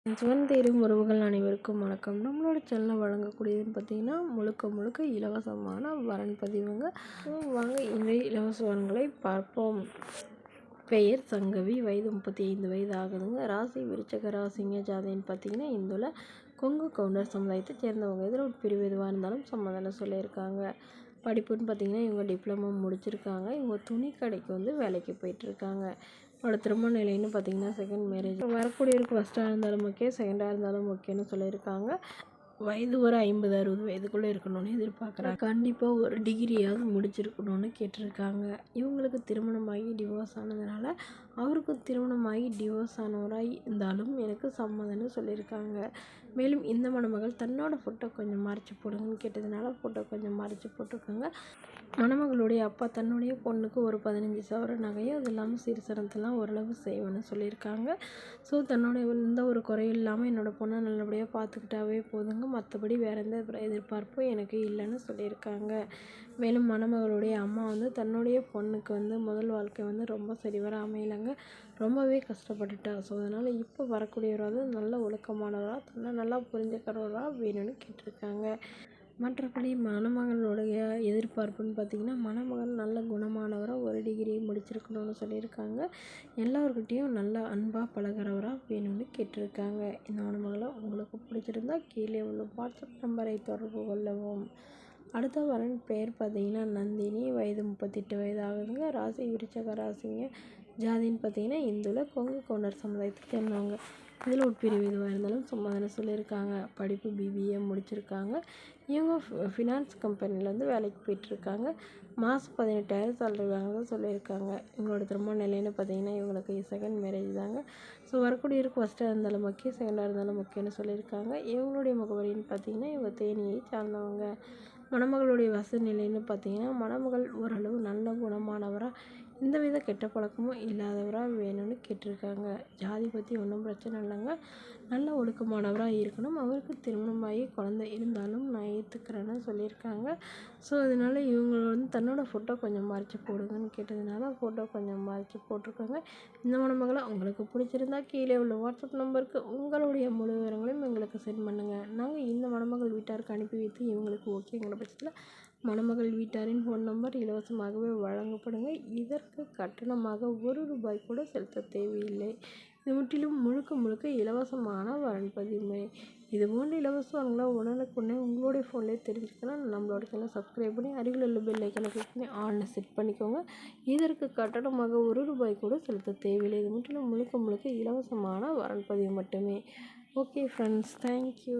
சிவன் தேடும் உறவுகள் அனைவருக்கும் வணக்கம். நம்மளோட சேனலில் வழங்கக்கூடியதுன்னு பார்த்தீங்கன்னா முழுக்க முழுக்க இலவசமான வரன் பதிவுங்க. வாங்க இன்றைய இலவச வரன்களை பார்ப்போம். பெயர் சங்கவி, வயது 35 வயது ஆகுதுங்க. ராசி விருச்சக ராசிங்க. ஜாதின்னு பார்த்தீங்கன்னா இந்துல கொங்கு கவுண்டர் சமுதாயத்தை சேர்ந்தவங்க. இதில் ஒரு பிரிவு எதுவாக இருந்தாலும் சம்மதம் சொல்லியிருக்காங்க. படிப்புன்னு பார்த்தீங்கன்னா இவங்க டிப்ளமோ முடிச்சிருக்காங்க. இவங்க துணி கடைக்கு வேலைக்கு போயிட்டுருக்காங்க. அவரோட திருமண நிலைன்னு பார்த்தீங்கன்னா செகண்ட் மேரேஜ். வரக்கூடியவருக்கு ஃபஸ்ட்டாக இருந்தாலும் ஓகே, செகண்டாக இருந்தாலும் ஓகேன்னு சொல்லியிருக்காங்க. வயது ஒரு 50-60 வயதுக்குள்ளே இருக்கணும்னு எதிர்பார்க்குறாங்க. கண்டிப்பாக ஒரு டிகிரியாவது முடிச்சிருக்கணும்னு கேட்டிருக்காங்க. இவங்களுக்கு திருமணமாகி டிவோர்ஸ் ஆனதுனால அவருக்கும் திருமணமாகி டிவோர்ஸ் ஆனவராக இருந்தாலும் எனக்கு சம்மதம்னு சொல்லியிருக்காங்க. மேலும் இந்த மணமகள் தன்னோட ஃபோட்டோ கொஞ்சம் மறைச்சி போடுங்கன்னு கேட்டதுனால ஃபோட்டோ கொஞ்சம் மறைச்சி போட்டிருக்காங்க. மணமகளுடைய அப்பா தன்னுடைய பொண்ணுக்கு ஒரு 15 சவர நகையும் அது இல்லாமல் சீர்சனத்தெல்லாம் ஓரளவு செய்வேன்னு சொல்லியிருக்காங்க. ஸோ தன்னுடைய எந்த ஒரு குறையும் இல்லாமல் என்னோடய பொண்ணை நல்லபடியாக பார்த்துக்கிட்டாவே போதுங்க, மற்றபடி வேறு எந்த எதிர்பார்ப்பும் எனக்கு இல்லைன்னு சொல்லியிருக்காங்க. மேலும் மணமகளுடைய அம்மா தன்னுடைய பொண்ணுக்கு முதல் வாழ்க்கை ரொம்ப சரிவர அமையலைங்க, ரொம்பவே கஷ்டப்பட்டுட்டா. ஸோ அதனால் இப்போ வரக்கூடியவராக நல்ல ஒழுக்கமானவராக தன்னை நல்லா புரிஞ்சுக்கிறவராக வேணும்னு கேட்டிருக்காங்க. மற்றபடி மணமகளுடைய எதிர்பார்ப்புன்னு பார்த்திங்கன்னா மணமகள் நல்ல குணமானவராக ஒரு டிகிரி முடிச்சிருக்கணும்னு சொல்லியிருக்காங்க. எல்லாருக்கிட்டேயும் நல்லா அன்பாக பழகிறவராக வேணும்னு கேட்டிருக்காங்க. இந்த மணமகளை உங்களுக்கு பிடிச்சிருந்தா கீழே உள்ள வாட்ஸ்அப் நம்பரை தொடர்பு கொள்ளவும். அடுத்த வரன் பெயர் பார்த்திங்கன்னா நந்தினி, வயது 38 வயது ஆகுதுங்க. ராசி விருச்சக ராசிங்க. ஜாதின்னு பார்த்திங்கன்னா இந்துல கொங்கு கவுண்டர் சமுதாயத்தை சேர்ந்தவங்க. இதில் உட்பிரிவு எதுவாக இருந்தாலும் சம்மதம் சொல்லியிருக்காங்க. படிப்பு பிபிஏ முடிச்சிருக்காங்க. இவங்க ஃபினான்ஸ் கம்பெனியில் வேலைக்கு போயிட்டுருக்காங்க. மாதம் 18,000 சேலரி வாங்க சொல்லியிருக்காங்க. இவங்களோட திருமண நிலைன்னு பார்த்தீங்கன்னா இவங்களுக்கு செகண்ட் மேரேஜ் தாங்க. ஸோ வரக்கூடியவருக்கு ஃபஸ்ட்டாக இருந்தாலும் ஓகே, செகண்டாக இருந்தாலும் ஓகேன்னு சொல்லியிருக்காங்க. இவங்களுடைய முகவரின்னு பார்த்தீங்கன்னா இவங்க தேனியை சார்ந்தவங்க. மணமகளுடைய வசதி நிலைன்னு பார்த்தீங்கன்னா மணமகள் ஓரளவு நல்ல குணமானவராக எந்தவித கெட்ட பழக்கமும் இல்லாதவராக வேணும்னு கேட்டிருக்காங்க. ஜாதி பற்றி ஒன்றும் பிரச்சனை இல்லைங்க, நல்ல ஒழுக்கமானவராக இருக்கணும். அவருக்கு திருமணமாகி குழந்தை இருந்தாலும் நான் ஏற்றுக்கிறேன்னு சொல்லியிருக்காங்க. ஸோ அதனால் இவங்க தன்னோட ஃபோட்டோ கொஞ்சம் மறைச்சி போடுங்கன்னு கேட்டதுனால ஃபோட்டோ கொஞ்சம் மறைச்சி போட்டிருக்காங்க. இந்த மணமகளை உங்களுக்கு பிடிச்சிருந்தா கீழே உள்ள வாட்ஸ்அப் நம்பருக்கு உங்களுடைய முழு விவரங்களையும் எங்களுக்கு சென்ட் பண்ணுங்கள். நாங்கள் இந்த மணமகள் வீட்டாருக்கு அனுப்பி வைத்து இவங்களுக்கு ஓகேங்கிற பட்சத்தில் மணமகள் வீட்டாரின் ஃபோன் நம்பர் இலவசமாகவே வழங்கப்படுங்க. இதற்கு கட்டணமாக ₹1 கூட செலுத்த தேவையில்லை. இது முற்றிலும் முழுக்க முழுக்க இலவசமான வரன் பதிவு முறை. இது போன்ற இலவச வரன்களை உடனுக்குடனே உங்களுடைய ஃபோன்லேயே தெரிஞ்சுக்கலாம். நம்மளோட சேனலை சப்ஸ்கிரைப் பண்ணி அருகில் உள்ள பெல் ஐக்கனை கிளிக் பண்ணி ஆன்ல செட் பண்ணிக்கோங்க. இதற்கு கட்டணமாக ₹1 கூட செலுத்த தேவையில்லை. இது முற்றிலும் முழுக்க முழுக்க இலவசமான வரன் பதிவு மட்டுமே. Okay friends, thank you.